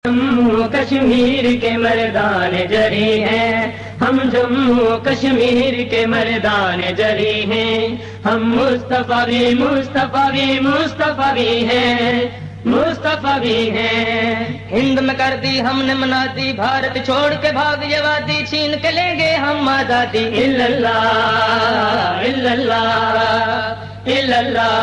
جموں کشمیر کے مردان جری ہیں، ہم جموں کشمیر کے مردان جری ہیں، ہم مصطفیٰ بھی مصطفیٰ بھی مصطفیٰ بھی ہیں، مصطفیٰ بھی ہیں۔ ہند میں کر دی ہم نے منادی، بھارت چھوڑ کے بھاگ یہ وادی، چھین کے لیں گے ہم آزادی۔ الا اللہ الا اللہ الا اللہ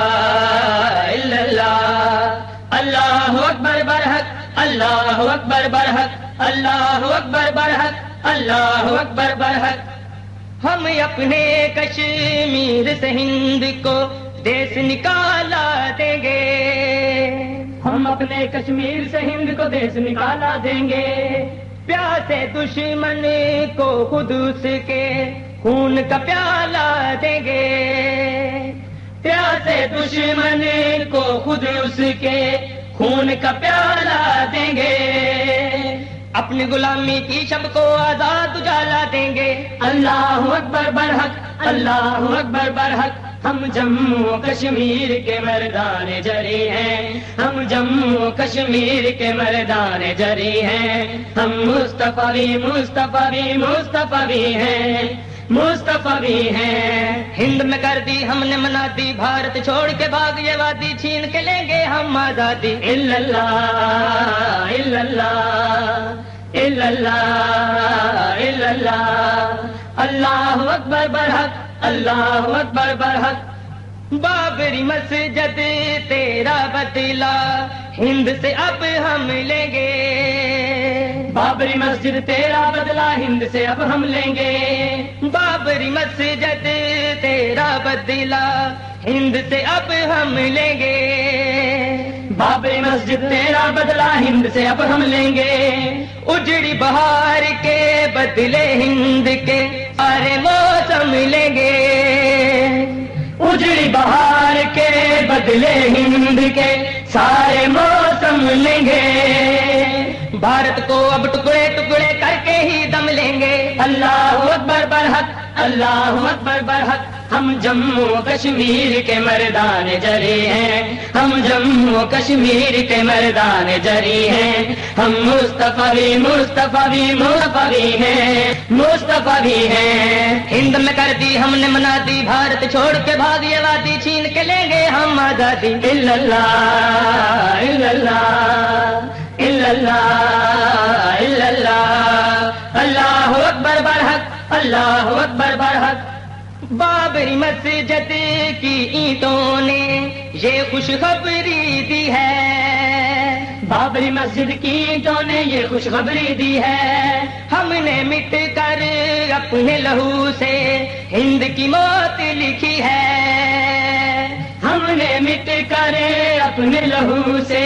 الا اللہ، اللہ اکبر برحق، اللہ اکبر برحق، اللہ اکبر برحق، اللہ اکبر برحق۔ ہم اپنے کشمیر سے ہند کو دیس نکالا دیں گے، ہم اپنے کشمیر سے ہند کو دیس نکالا دیں گے، پیاسے دشمن کو خود اس کے خون کا پیالہ دیں گے، پیاسے دشمن کو خود اس کے خون کا پیالہ دیں گے، اپنی غلامی کی شب کو آزاد اجالا دیں گے۔ اللہ اکبر برحق، اللہ اکبر برحق، ہم جموں کشمیر کے مردان جری ہیں، ہم جموں کشمیر کے مردان جری ہیں، ہم مصطفیٰ بھی مصطفیٰ بھی مصطفیٰ بھی ہیں، مصطفیٰ بھی ہیں۔ ہند میں کر دی ہم نے منادی، بھارت چھوڑ کے بھاگ یہ وادی، چھین کے لیں گے ہم آزادی۔ الا اللہ الا اللہ الا اللہ الا اللہ، اللہ اکبر برحق، اللہ اکبر برحق۔ بابری مسجد تیرا بدلہ ہند سے اب ہم لیں گے، بابری مسجد تیرا بدلہ ہند سے اب ہم لیں گے، بابری مسجد تیرا بدلہ ہند سے اب ہم لیں گے، بابری مسجد تیرا بدلہ ہند سے اب ہم لیں گے، اجڑی بہار کے بدلے ہند کے سارے موسم لیں گے، اجڑی بہار کے بدلے ہند کے سارے موسم لیں گے، بھارت کو اب ٹکڑے ٹکڑے کر کے ہی دم لیں گے۔ اللہ اکبر برحق، اللہ اکبر برحق، ہم جموں کشمیر کے مردان جری ہیں، ہم جموں کشمیر کے مردان جری ہیں، ہم مصطفیٰ بھی مصطفیٰ بھی مصطفیٰ بھی ہیں، مصطفیٰ بھی ہیں۔ ہند میں کر دی ہم نے منادی، بھارت چھوڑ کے بھاگ یہ وادی، چھین کے لیں گے ہم آزادی۔ الا اللہ الا اللہ الا اللہ الا اللہ، اللہ اکبر برحق، اللہ اکبر برحق۔ بابری مسجد کی اینٹوں نے یہ خوشخبری دی ہے، بابری مسجد کی اینٹوں نے یہ خوشخبری دی ہے، ہم نے مٹ کر اپنے لہو سے ہند کی موت لکھی ہے، ہم نے مٹ کر اپنے لہو سے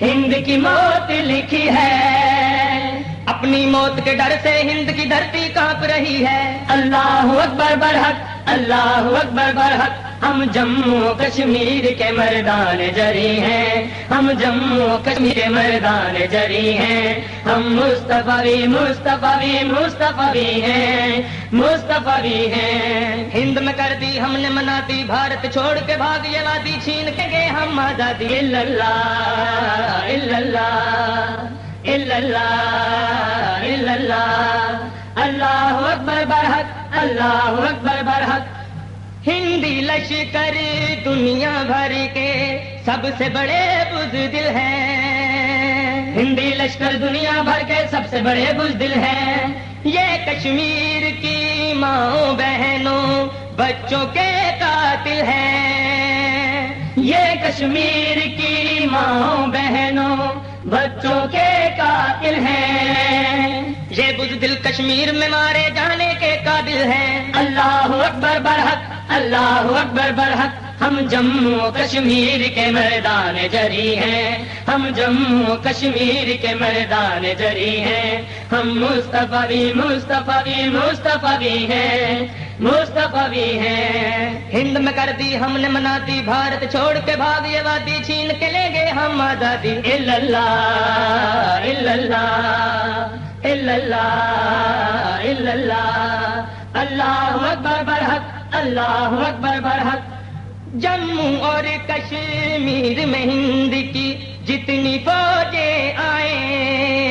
ہند کی موت لکھی ہے، اپنی موت کے ڈر سے ہند کی دھرتی کانپ رہی ہے۔ اللہ اکبر برحق، اللہ اکبر برحق، ہم جموں کشمیر کے مردان جری ہیں، ہم جموں کشمیر کے مردان جری ہیں، ہم مصطفیٰ بھی مصطفیٰ بھی مصطفیٰ بھی ہیں، مصطفیٰ بھی ہیں۔ ہند میں کر دی ہم نے منادی، بھارت چھوڑ کے بھاگ یہ وادی، چھین کے گے ہم آزادی۔ الا اللہ الا اللہ الا اللہ الا اللہ، اللہ اکبر برحق، اللہ اکبر برحق۔ ہندی لشکر دنیا بھر کے سب سے بڑے بزدل ہیں، ہندی لشکر دنیا بھر کے سب سے بڑے بزدل ہیں، یہ کشمیر کی ماؤں بہنوں بچوں کے قاتل ہیں، یہ کشمیر کی ماؤں بہنوں بچوں کے قاتل ہیں، یہ بزدل کشمیر میں مارے جانے کے قابل ہیں۔ اللہ اکبر برحق، اللہ اکبر برحق، ہم جموں کشمیر کے مردان جری ہیں، ہم جموں کشمیر کے مردان جری ہیں، ہم مصطفیٰ بھی مصطفیٰ بھی مصطفیٰ بھی ہیں، مصطفیٰ بھی ہیں۔ ہند میں کر دی ہم نے منادی، بھارت چھوڑ کے بھاگ یہ وادی، چھین کے لیں گے ہم آزادی۔ الا اللہ الا اللہ الا اللہ الا اللہ، اللہ اکبر برحق، اللہ اکبر برحق۔ جموں اور کشمیر میں ہند کی جتنی فوجیں آئیں،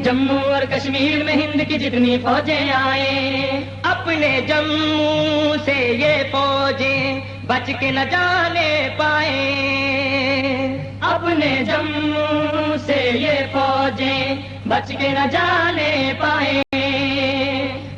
جموں اور کشمیر میں ہند کی جتنی فوجیں آئیں، اپنے جموں سے یہ فوجیں بچ کے نہ جانے پائیں، اپنے جموں سے یہ فوجیں بچ کے نہ جانے پائیں،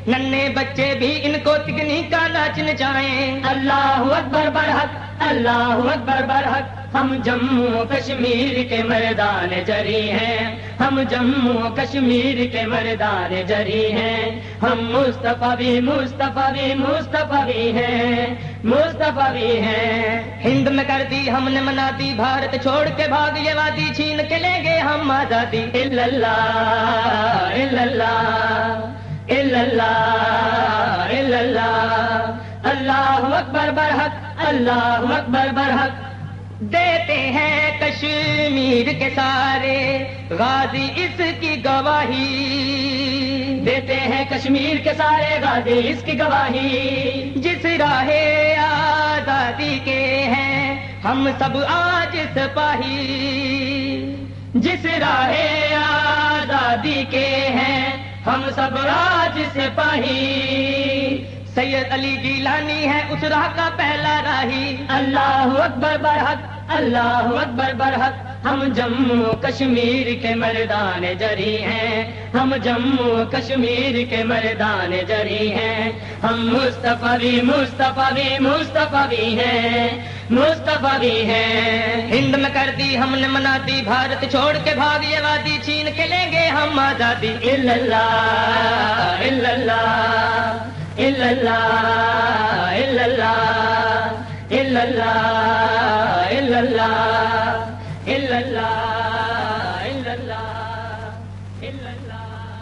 ننھے بچے بھی ان کو تکنی کا ناچ نچائیں۔ اللہ اکبر برحق، اللہ اکبر برحق، ہم جموں کشمیر کے مردان جری ہیں، ہم جموں کشمیر کے مردان جری ہیں، ہم مصطفیٰ بھی مصطفیٰ بھی مصطفیٰ بھی ہیں، مصطفیٰ بھی ہیں۔ ہند میں کر دی ہم نے منا دی، بھارت چھوڑ کے بھاگ یہ وادی، چھین کے لیں گے ہم آزادی۔ الا اللہ الا اللہ الا اللہ الا اللہ، اللہ اکبر برحق، اللہ اکبر برحق، دیتے ہیں کشمیر کے سارے غازی اس کی گواہی، دیتے ہیں کشمیر کے سارے غازی اس کی گواہی، جس راہ آزادی کے ہیں ہم سب آج سپاہی، جس راہ آزادی کے ہیں ہم سب آج سپاہی، سید علی گیلانی ہے اس راہ کا پہلا راہی۔ اللہ اکبر برحق، اللہ اکبر برحق، ہم جموں کشمیر کے مردان جری ہیں، ہم جموں کشمیر کے مردان جری ہیں، ہم مصطفیٰ بھی مصطفیٰ بھی مصطفیٰ بھی ہیں، مصطفیٰ بھی ہیں۔ ہند میں کر دی ہم نے منا دی، بھارت چھوڑ کے بھاگ یہ وادی، چھین کے لیں گے ہم آزادی۔ الا اللہ الا اللہ الا اللہ الا اللہ الا اللہ الا اللہ الا اللہ الا اللہ الا اللہ